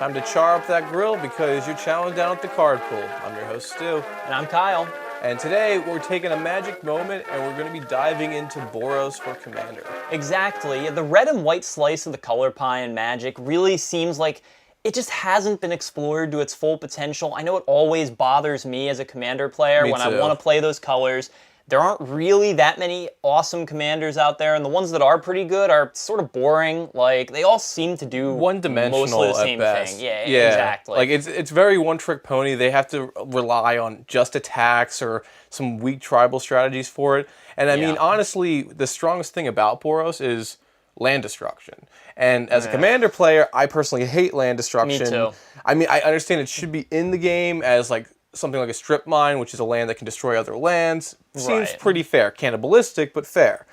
Time to char up that grill because you're challenged down at the card pool. I'm your host, Stu. And I'm Kyle. And today we're taking a magic moment and we're going to be diving into Boros for Commander. Exactly. The red and white slice of the color pie in Magic really seems like it just hasn't been explored to its full potential. I know it always bothers me as a Commander player when I want to play those colors. There aren't really that many awesome commanders out there, and the ones that are pretty good are sort of boring. Like, they all seem to do one-dimensional mostly the same at best. thing. Yeah, exactly. Like, it's very one-trick pony. They have to rely on just attacks or some weak tribal strategies for it. And I mean, honestly, the strongest thing about Boros is land destruction. And as a Commander player, I personally hate land destruction. Me too. I mean, I understand it should be in the game as, like, something like a strip mine, which is a land that can destroy other lands. Seems pretty fair. Cannibalistic, but fair.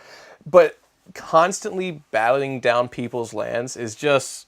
But constantly battling down people's lands is just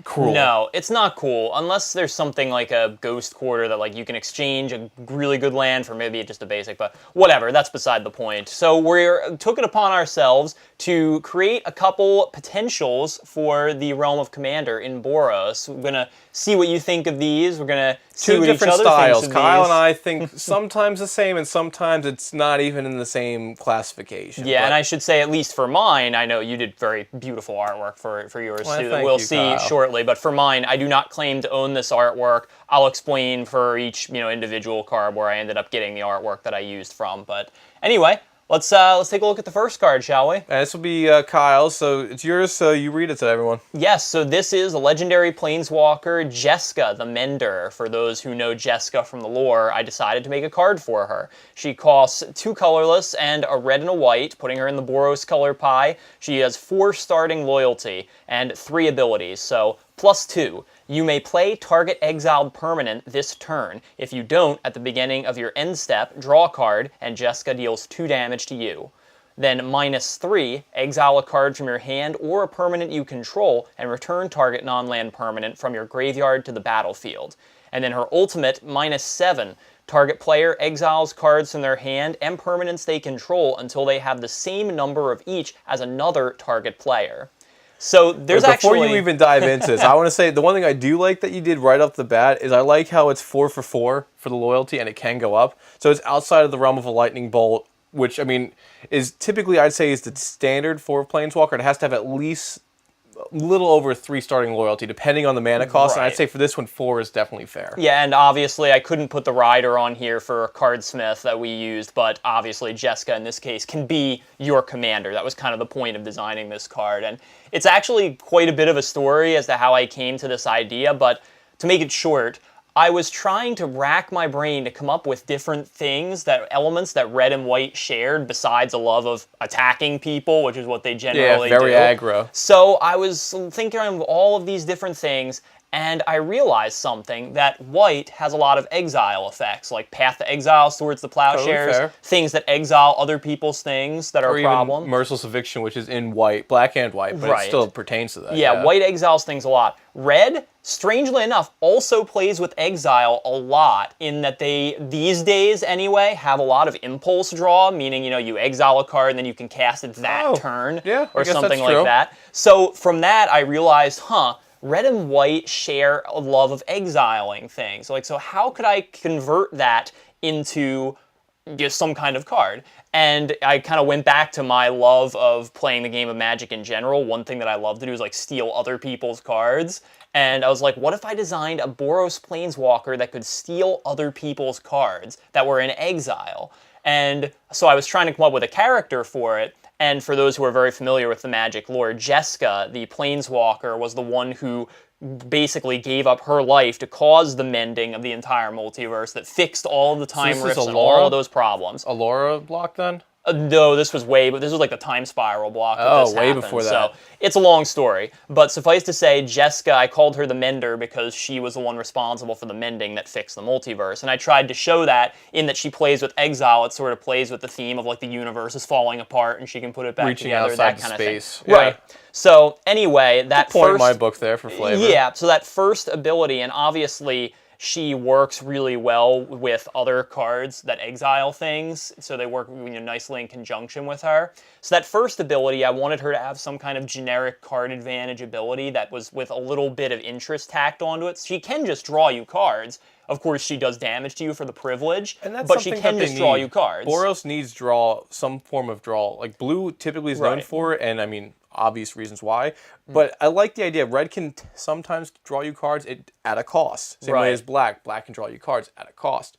cruel. No, it's not cool unless there's something like a ghost quarter that like you can exchange a really good land for maybe just a basic, but whatever, that's beside the point. So we took it upon ourselves to create a couple potentials for the realm of Commander in Boros. We're gonna see what you think of these. We're gonna see what each other styles. thinks of Kyle these. and I think sometimes the same, and sometimes it's not even in the same classification. Yeah, and I should say, at least for mine, I know you did very beautiful artwork for yours too, that we'll see shortly. But for mine, I do not claim to own this artwork. I'll explain for each individual card where I ended up getting the artwork that I used from. But anyway, let's take a look at the first card, shall we? And this will be Kyle's, so it's yours, so you read it to everyone. Yes, so this is a legendary planeswalker, Jeska the Mender. For those who know Jeska from the lore, I decided to make a card for her. She costs 2 colorless and a red and a white, putting her in the Boros color pie. She has 4 starting loyalty and 3 abilities, so +2. You may play target exiled permanent this turn. If you don't, at the beginning of your end step, draw a card, and Jeska deals 2 damage to you. Then -3, exile a card from your hand or a permanent you control, and return target non-land permanent from your graveyard to the battlefield. And then her ultimate, -7, target player exiles cards from their hand and permanents they control until they have the same number of each as another target player. So there's Before you even dive into this, I want to say the one thing I do like that you did right off the bat is I like how it's 4 for 4 for the loyalty, and it can go up. So it's outside of the realm of a lightning bolt, which I mean is typically I'd say is the standard for Planeswalker. It has to have at least a little over 3 starting loyalty, depending on the mana cost. And I'd say for this one, 4 is definitely fair. Yeah, and obviously I couldn't put the rider on here for Cardsmith that we used, but obviously Jeska in this case can be your commander. That was kind of the point of designing this card. And it's actually quite a bit of a story as to how I came to this idea, but to make it short, I was trying to rack my brain to come up with different things, elements that red and white shared besides a love of attacking people, which is what they generally do. Yeah, very aggro. So I was thinking of all of these different things, and I realized something, that white has a lot of exile effects, like Path to Exile, Swords to Plowshares, things that exile other people's things that are a problem. Even Merciless Eviction, which is in white, black and white, but it still pertains to that. Yeah, white exiles things a lot. Red, strangely enough, also plays with exile a lot in that they, these days anyway, have a lot of impulse draw, meaning, you exile a card and then you can cast it that turn or something like that. So from that, I realized, red and white share a love of exiling things. So how could I convert that into just some kind of card? And I kind of went back to my love of playing the game of Magic in general. One thing that I love to do is steal other people's cards. And I was like, what if I designed a Boros Planeswalker that could steal other people's cards that were in exile? And so I was trying to come up with a character for it. And for those who are very familiar with the Magic lore, Jeska, the Planeswalker, was the one who basically gave up her life to cause the mending of the entire multiverse that fixed all the time rifts and all of those problems. Allura block then? No, this was like the time spiral block. Way before that. So it's a long story. But suffice to say, Jeska, I called her the Mender because she was the one responsible for the mending that fixed the multiverse. And I tried to show that in that she plays with exile. It sort of plays with the theme of the universe is falling apart and she can put it back together, that kind of thing. Yeah. Right. So anyway, that point in my book there for flavor. Yeah, so that first ability, and obviously she works really well with other cards that exile things, so they work nicely in conjunction with her. So that first ability, I wanted her to have some kind of generic card advantage ability that was with a little bit of interest tacked onto it. She can just draw you cards. Of course, she does damage to you for the privilege, And that's but she something can that they just draw need. you cards. Boros needs some form of draw. Like blue typically is known Right. for it, and I mean, obvious reasons why. But I like the idea. Red can sometimes draw you cards at a cost. Same way Right. as black. Black can draw you cards at a cost.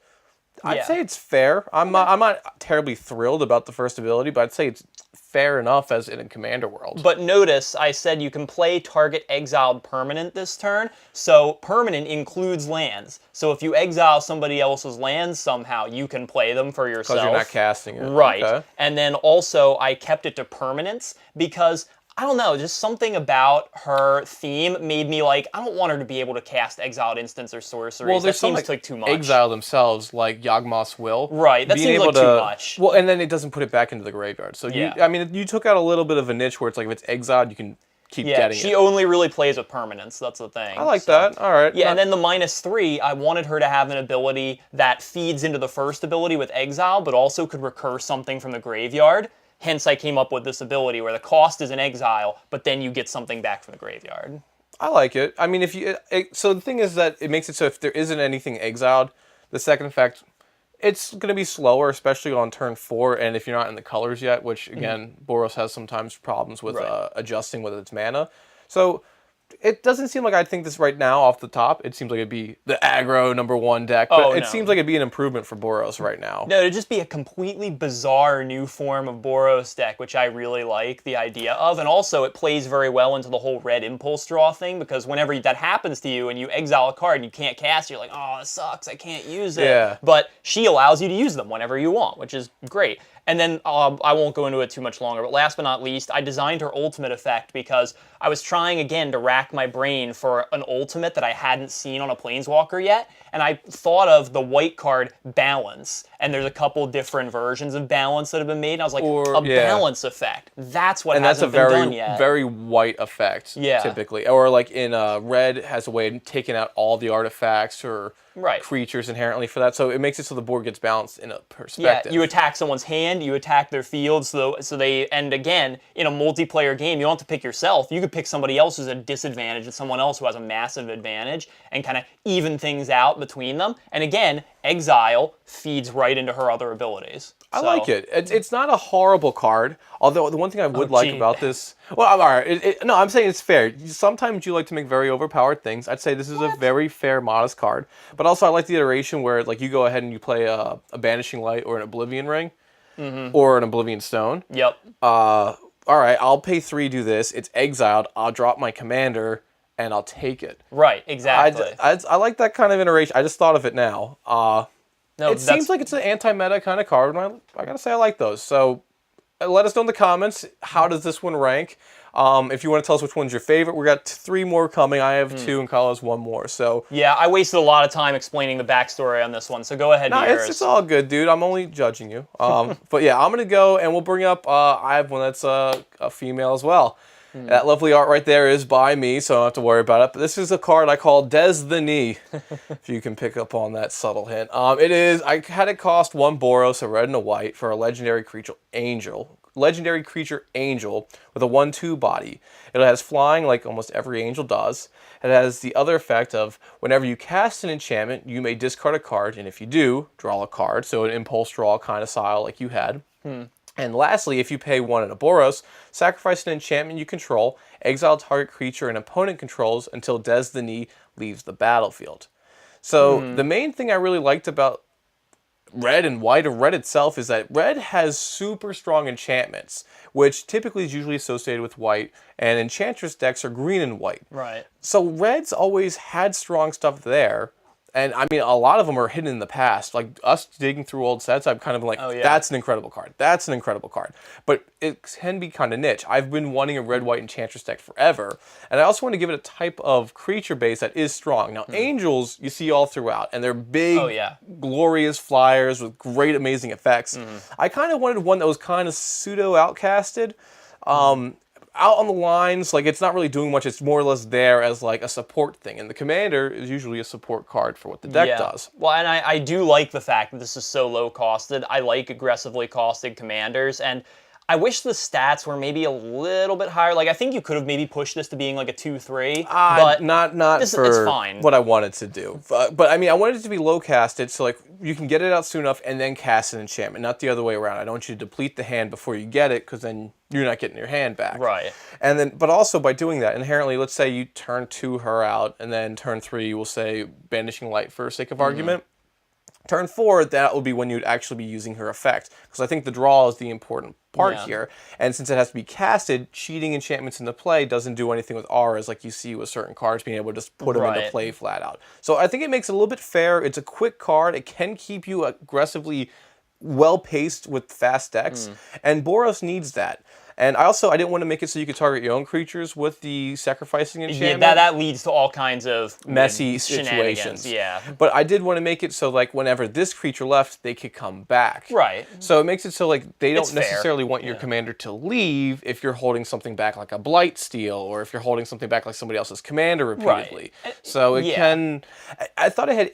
I'd Yeah. say it's fair. I'm not terribly thrilled about the first ability, but I'd say it's fair enough as in a Commander world. But notice I said you can play target exiled permanent this turn, so permanent includes lands. So if you exile somebody else's lands somehow, you can play them for yourself. Because you're not casting it. Right. Okay. And then also I kept it to permanence because I don't know, just something about her theme made me like, I don't want her to be able to cast exiled instants or sorceries. Well, that there's seems some like too much. exile themselves, like Yawgmoth's Will. Right, that Being seems able like too much. Well, and then it doesn't put it back into the graveyard. So Yeah. I mean, you took out a little bit of a niche where it's like if it's exiled, you can keep Yeah, getting she it. only really plays with permanence. That's the thing. I like that. All right. Yeah, and then the -3, I wanted her to have an ability that feeds into the first ability with exile, but also could recur something from the graveyard. Hence, I came up with this ability where the cost is an exile, but then you get something back from the graveyard. I like it. I mean, so the thing is that it makes it so if there isn't anything exiled, the second effect, it's going to be slower, especially on turn 4, and if you're not in the colors yet, which again, Boros has sometimes problems with Right. adjusting with its mana. So it doesn't seem like I'd think this right now off the top. It seems like it'd be the aggro #1 deck, but it no. seems like it'd be an improvement for Boros right now. No, it'd just be a completely bizarre new form of Boros deck, which I really like the idea of. And also, it plays very well into the whole red impulse draw thing, because whenever that happens to you and you exile a card and you can't cast, you're like, oh, this sucks, I can't use it. Yeah. But she allows you to use them whenever you want, which is great. And then I won't go into it too much longer, but last but not least, I designed her ultimate effect because I was trying again to rack my brain for an ultimate that I hadn't seen on a Planeswalker yet, and I thought of the white card Balance, and there's a couple different versions of Balance that have been made, and I was like, balance effect. That's what And that's a hasn't been done yet. very white effect, Yeah. typically. Or like in red has a way of taking out all the artifacts or Right. creatures inherently for that. So it makes it so the board gets balanced in a Yeah, perspective. you attack someone's hand, you attack their field, so they, and again, in a multiplayer game, you don't have to pick yourself. You could pick somebody else who's at a disadvantage and someone else who has a massive advantage and kind of even things out between them. And again, exile feeds right into her other abilities. I like it. It's not a horrible card. Although the one thing I would like gee. about this, well, all right, no, I'm saying it's fair. Sometimes you like to make very overpowered things. I'd say this is a very fair, modest card. But also, I like the iteration where like you go ahead and you play a Banishing Light or an Oblivion Ring or an Oblivion Stone. Yep. All right, I'll pay 3, do this. It's exiled. I'll drop my commander and I'll take it. Right, exactly. I like that kind of iteration. I just thought of it now. No, It seems like it's an anti-meta kind of card, and I gotta say I like those. So let us know in the comments, how does this one rank? If you want to tell us which one's your favorite, we got 3 more coming. I have 2 and Kyle has 1 more. So Yeah, I wasted a lot of time explaining the backstory on this one, so go ahead and yours. it's all good, dude. I'm only judging you. But yeah, I'm gonna go and we'll bring up. I have one that's a female as well. That lovely art right there is by me, so I don't have to worry about it. But this is a card I call Des the Knee, if you can pick up on that subtle hint. It is, I had it cost 1 Boros, a red and a white, for a legendary creature angel. Legendary creature angel with a 1/2 body. It has flying like almost every angel does. It has the other effect of whenever you cast an enchantment, you may discard a card, and if you do, draw a card. So an impulse draw kind of style like you had. And lastly, if you pay 1 in a Boros, sacrifice an enchantment you control, exile target creature an opponent controls until Des the Knee leaves the battlefield. So the main thing I really liked about red and white, or red itself, is that red has super strong enchantments, which typically is usually associated with white, and enchantress decks are green and white. Right. So red's always had strong stuff there. And I mean, a lot of them are hidden in the past. Like us digging through old sets, I've kind of been like, Oh, yeah. that's an incredible card. That's an incredible card. But it can be kind of niche. I've been wanting a red-white enchantress deck forever. And I also want to give it a type of creature base that is strong. Now, angels, you see all throughout. And they're big, Oh, yeah. glorious flyers with great, amazing effects. I kind of wanted one that was kind of pseudo-outcasted. out on the lines, like it's not really doing much. It's more or less there as like a support thing, and the commander is usually a support card for what the deck does. Well, and I do like the fact that this is so low costed. I like aggressively costed commanders, and I wish the stats were maybe a little bit higher. Like, I think you could have maybe pushed this to being like a 2/3, but not it's for fine. what I wanted to do. But I mean, I wanted it to be low casted, so like you can get it out soon enough and then cast an enchantment, not the other way around. I don't want you to deplete the hand before you get it, because then you're not getting your hand back. Right. And then, but also by doing that, inherently, let's say you turn 2 her out, and then turn 3 you will say Banishing Light for sake of argument. Turn 4, that will be when you'd actually be using her effect, because I think the draw is the important part here. And since it has to be casted, cheating enchantments into play doesn't do anything with auras like you see with certain cards, being able to just put them into play flat out. So I think it makes it a little bit fair. It's a quick card. It can keep you aggressively well-paced with fast decks, and Boros needs that. And I didn't want to make it so you could target your own creatures with the sacrificing enchantment. Yeah, that leads to all kinds of messy situations. Yeah. But I did want to make it so like whenever this creature left, they could come back. Right. So it makes it so like they don't It's fair. necessarily want your commander to leave if you're holding something back like a Blight Steal, or if you're holding something back like somebody else's commander repeatedly. So it can... I thought it had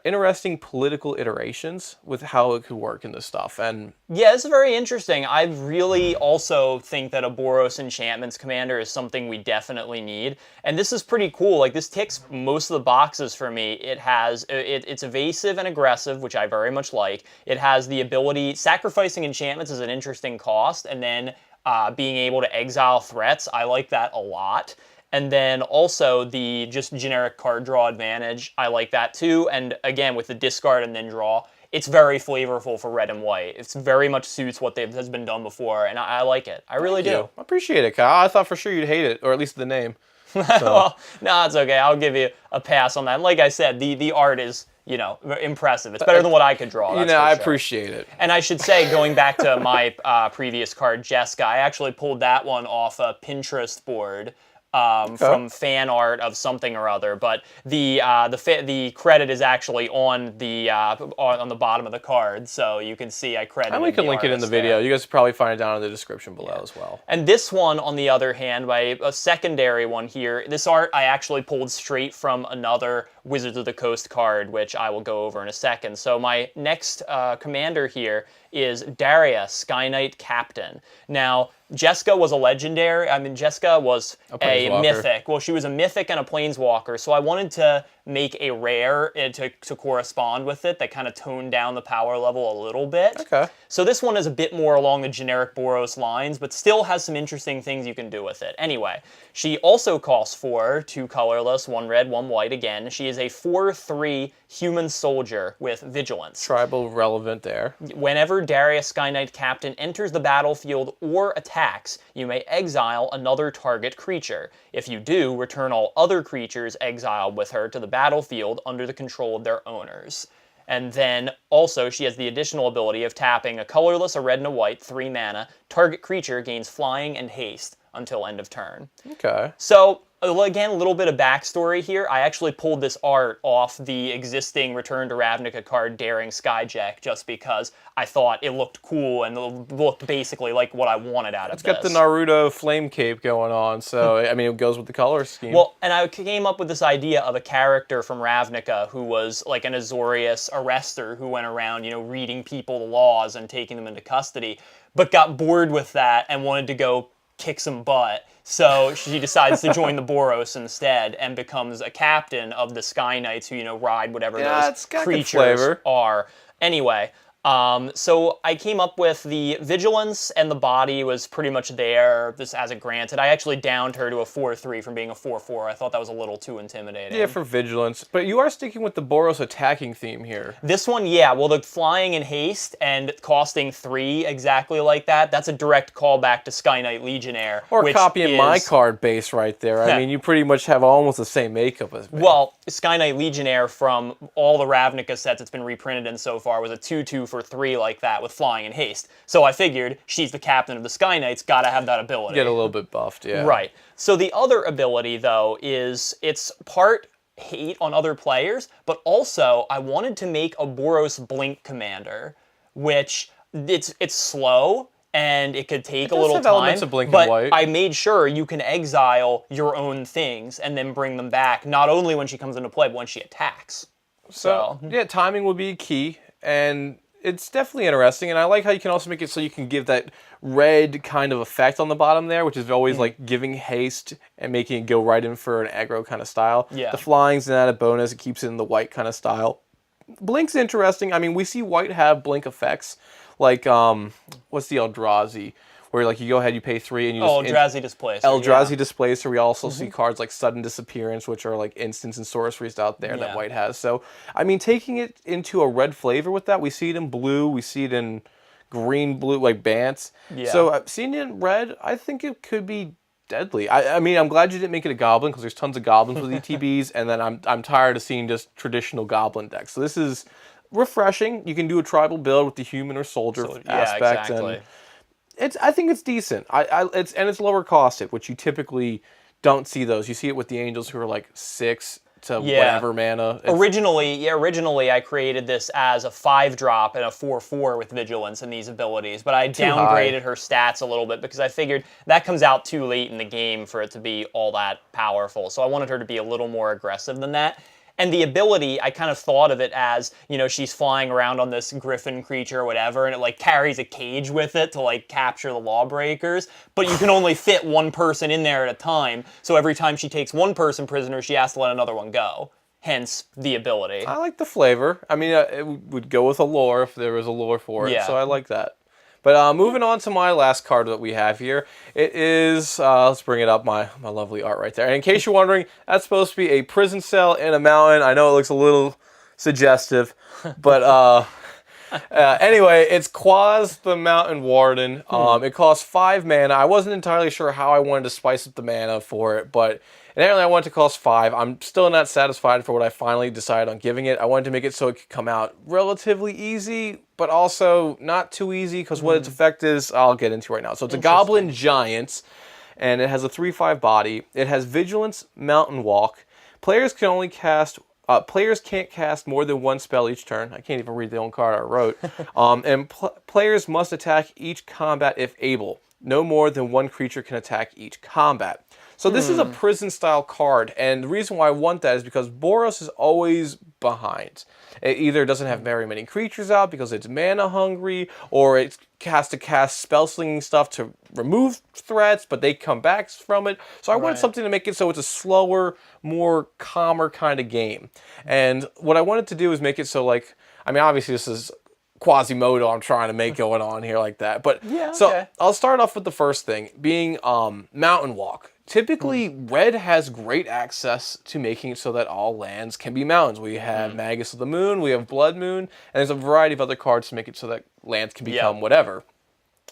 interesting political iterations with how it could work in this stuff. And yeah, it's very interesting. I really also think that a Boros Enchantments commander is something we definitely need. And this is pretty cool. Like, this ticks most of the boxes for me. It's evasive and aggressive, which I very much like. It has the ability... Sacrificing enchantments is an interesting cost, and then being able to exile threats, I like that a lot. And then also the just generic card draw advantage, I like that too. And again, with the discard and then draw, it's very flavorful for red and white. It's very much suits what has been done before, and I like it. I really do. I appreciate it, Kyle. I thought for sure you'd hate it, or at least the name. So. Well, no, it's okay. I'll give you a pass on that. And like I said, the art is, impressive. It's better than what I could draw. I appreciate it. And I should say, going back to my previous card, Jessica, I actually pulled that one off a Pinterest board. From fan art of something or other, but the credit is actually on the bottom of the card, so you can see I credited. And we can link it in the video. There. You guys can probably find it down in the description below as well. And this one, on the other hand, by a secondary one here, this art I actually pulled straight from another Wizards of the Coast card, which I will go over in a second. So my next commander here is Daria, Sky Knight Captain. Now, Jessica was a legendary. I mean, Jessica was a mythic. Well, she was a mythic and a planeswalker, so I wanted to make a rare to correspond with it that kind of toned down the power level a little bit. Okay. So this one is a bit more along the generic Boros lines, but still has some interesting things you can do with it. Anyway, she also costs 4, 2 colorless, 1 red, 1 white again. She is a 4/3 human soldier with vigilance. Tribal relevant there. Whenever Daria, Sky Knight Captain enters the battlefield or attacks, you may exile another target creature. If you do, return all other creatures exiled with her to the battlefield under the control of their owners. And then also she has the additional ability of tapping a colorless, a red, and a white, 3 mana. Target creature gains flying and haste until end of turn. Okay. So again, a little bit of backstory here. I actually pulled this art off the existing Return to Ravnica card, Daring Skyjack, just because I thought it looked cool and it looked basically like what I wanted out of this. It's got the Naruto flame cape going on, so I mean, it goes with the color scheme. Well, and I came up with this idea of a character from Ravnica who was like an Azorius arrester who went around, reading people the laws and taking them into custody, but got bored with that and wanted to go kick some butt. So she decides to join the Boros instead and becomes a captain of the Sky Knights who, ride whatever those creatures are. Anyway, so I came up with the vigilance, and the body was pretty much there, this as a granted. I actually downed her to a 4/3 from being a 4/4. I thought that was a little too intimidating. Yeah, for vigilance. But you are sticking with the Boros attacking theme here. This one, yeah. Well, the flying and haste and costing 3 exactly like that, that's a direct callback to Sky Knight Legionnaire. Or copying my card base right there. I mean, you pretty much have almost the same makeup as me. Well, Sky Knight Legionnaire from all the Ravnica sets it's been reprinted in so far was a 2/2 for 3 like that with flying and haste. So I figured she's the captain of the Sky Knights, gotta have that ability. Get a little bit buffed, yeah. Right. So the other ability, though, is it's part hate on other players, but also I wanted to make a Boros Blink commander, which it's slow. and it could take a does little have time. elements of Blink and but White. I made sure you can exile your own things and then bring them back, not only when she comes into play, but when she attacks. So yeah, timing will be key, and it's definitely interesting. And I like how you can also make it so you can give that red kind of effect on the bottom there, which is always like giving haste and making it go right in for an aggro kind of style. Yeah. The flying's an added bonus; it keeps it in the white kind of style. Blink's interesting. I mean, we see white have blink effects, like what's the Eldrazi, where like you go ahead, you pay 3, and you just Eldrazi Displacer. Eldrazi Displacer. We also see cards like Sudden Disappearance, which are like instants and sorceries out there that Yeah. white has. So, I mean, taking it into a red flavor with that, we see it in blue, we see it in green, blue, like Bants. Yeah. So, seeing it in red, I think it could be deadly. I mean, I'm glad you didn't make it a goblin because there's tons of goblins with ETBs, and then I'm tired of seeing just traditional goblin decks. So this is refreshing. You can do a tribal build with the human or soldier aspect, exactly. and I think it's decent. It's lower costed, which you typically don't see those. You see it with the angels who are like 6 to whatever mana. Originally I created this as a 5-drop and a 4/4 with vigilance and these abilities, but I downgraded her stats a little bit because I figured that comes out too late in the game for it to be all that powerful. So I wanted her to be a little more aggressive than that. And the ability, I kind of thought of it as, she's flying around on this griffin creature or whatever, and it like carries a cage with it to like capture the lawbreakers. But you can only fit one person in there at a time. So every time she takes one person prisoner, she has to let another one go. Hence the ability. I like the flavor. I mean, it would go with a lore if there was a lore for it. Yeah. So I like that. But moving on to my last card that we have here, it is, let's bring it up, my lovely art right there. And in case you're wondering, that's supposed to be a prison cell in a mountain. I know it looks a little suggestive, but anyway, it's Quaz the Mountain Warden. It costs 5 mana. I wasn't entirely sure how I wanted to spice up the mana for it, but inherently I wanted to cost 5. I'm still not satisfied for what I finally decided on giving it. I wanted to make it so it could come out relatively easy, but also not too easy, because what its effect is, I'll get into right now. So it's a Goblin Giant, and it has a 3/5 body. It has Vigilance, Mountain Walk. Players can't cast more than one spell each turn. I can't even read the own card I wrote. And players must attack each combat if able. No more than one creature can attack each combat. So this is a prison-style card, and the reason why I want that is because Boros is always behind. It either doesn't have very many creatures out because it's mana hungry, or it has to cast spell-slinging stuff to remove threats, but they come back from it. So I wanted something to make it so it's a slower, more calmer kind of game. And what I wanted to do is make it so, like, I mean, obviously this is Quasimodo I'm trying to make going on here like that. But so I'll start off with the first thing, being Mountain Walk. Typically, red has great access to making it so that all lands can be mountains. We have Magus of the Moon, we have Blood Moon, and there's a variety of other cards to make it so that lands can become whatever.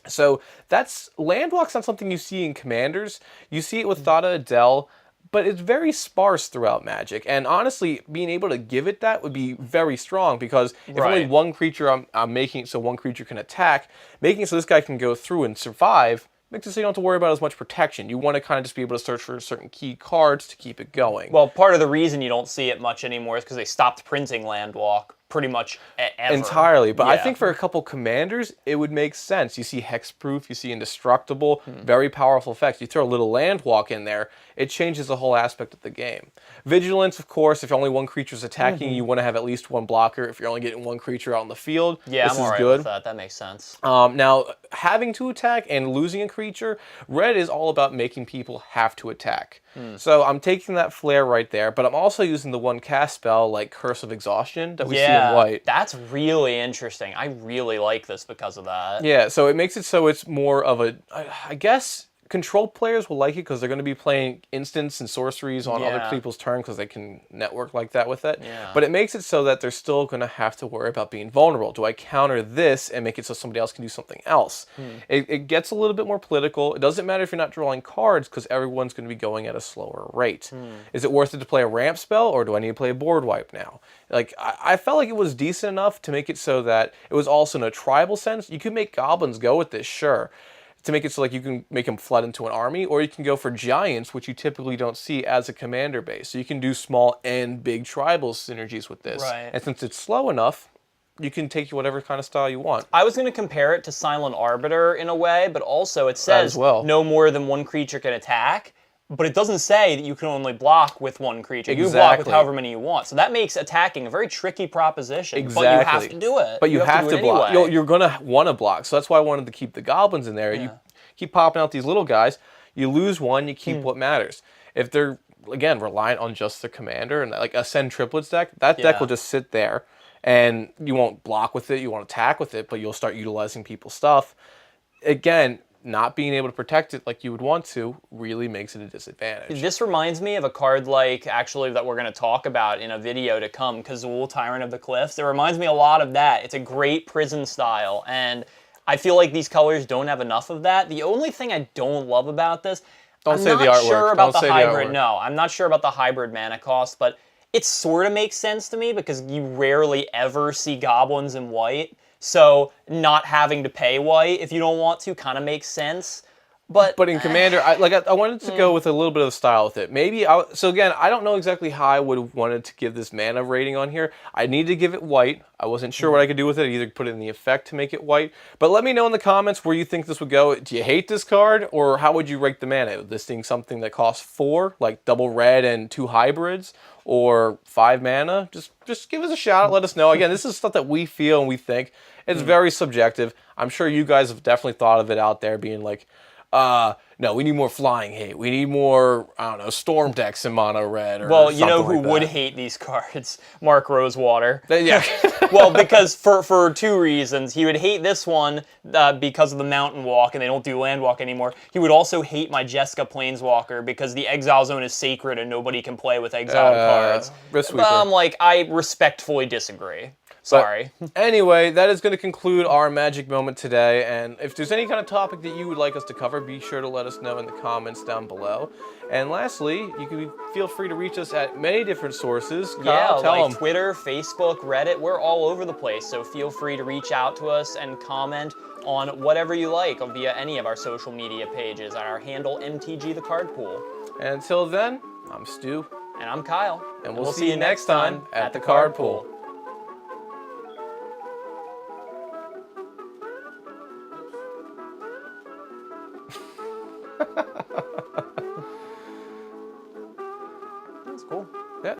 So Landwalk's not something you see in Commanders. You see it with Thada Adel, but it's very sparse throughout Magic. And honestly, being able to give it that would be very strong, because if only one creature, I'm making it so one creature can attack, making it so this guy can go through and survive, makes it so you don't have to worry about as much protection. You want to kind of just be able to search for certain key cards to keep it going. Well, part of the reason you don't see it much anymore is because they stopped printing Landwalk pretty much ever. Entirely, but I think for a couple commanders, it would make sense. You see Hexproof, you see Indestructible, very powerful effects. You throw a little Landwalk in there, it changes the whole aspect of the game. Vigilance, of course, if only one creature's attacking, you want to have at least one blocker. If you're only getting one creature out in the field, this is I'm alright good. with that. That makes sense. Now, having to attack and losing a creature, red is all about making people have to attack. So I'm taking that flair right there, but I'm also using the one cast spell like Curse of Exhaustion that we see in white. That's really interesting. I really like this because of that. Yeah, so it makes it so it's more of a, I guess, control players will like it because they're going to be playing instants and sorceries on other people's turn because they can network like that with it. But it makes it so that they're still going to have to worry about being vulnerable. Do I counter this and make it so somebody else can do something else? It gets a little bit more political. It doesn't matter if you're not drawing cards because everyone's going to be going at a slower rate. Is it worth it to play a ramp spell, or do I need to play a board wipe now? Like, I felt like it was decent enough to make it so that it was also in a tribal sense. You could make goblins go with this, sure, to make it so like you can make them flood into an army, or you can go for giants, which you typically don't see as a commander base. So you can do small and big tribal synergies with this. And since it's slow enough, you can take whatever kind of style you want. I was going to compare it to Silent Arbiter in a way, but also it says well. no more than one creature can attack, but it doesn't say that you can only block with one creature. You can block with however many you want. So that makes attacking a very tricky proposition. Exactly. But you have to do it. But you have to block. Anyway. You're going to want to block. So that's why I wanted to keep the goblins in there. Yeah. You keep popping out these little guys. You lose one, you keep what matters. If they're, again, reliant on just the commander and like a Send Triplets deck, that deck will just sit there. And you won't block with it, you won't attack with it, but you'll start utilizing people's stuff. Again, not being able to protect it like you would want to really makes it a disadvantage. This reminds me of a card like, actually, that we're going to talk about in a video to come, Kazul, Tyrant of the Cliffs. It reminds me a lot of that. It's a great prison style, and I feel like these colors don't have enough of that. The only thing I don't love about this, I'm not sure about the hybrid. No, I'm not sure about the hybrid mana cost, but it sort of makes sense to me because you rarely ever see goblins in white. So not having to pay white if you don't want to kind of makes sense. But in Commander, I wanted to go with a little bit of style with it. Maybe, so again, I don't know exactly how I would have wanted to give this mana rating on here. I needed to give it white. I wasn't sure what I could do with it. I either put it in the effect to make it white. But let me know in the comments where you think this would go. Do you hate this card, or how would you rate the mana? This thing something that costs 4, like double red and 2 hybrids, or 5 mana? Just give us a shout out. Let us know. Again, this is stuff that we feel and we think. It's very subjective. I'm sure you guys have definitely thought of it out there being like, no, we need more flying hate. We need more, I don't know, storm decks in mono red. Or well, you know who like would hate these cards? Mark Rosewater. Yeah. Well, because for 2 reasons. He would hate this one because of the Mountain Walk, and they don't do Land Walk anymore. He would also hate my Jessica Planeswalker because the Exile Zone is sacred and nobody can play with exiled cards. I'm like, I respectfully disagree. Sorry. But anyway, that is going to conclude our magic moment today. And if there's any kind of topic that you would like us to cover, be sure to let us know in the comments down below. And lastly, you can feel free to reach us at many different sources. Kyle, tell like them. Twitter, Facebook, Reddit. We're all over the place. So feel free to reach out to us and comment on whatever you like via any of our social media pages at our handle MTG TheCardPool. And until then, I'm Stu. And I'm Kyle. And we'll see you next time at the Card Pool. Ha ha ha.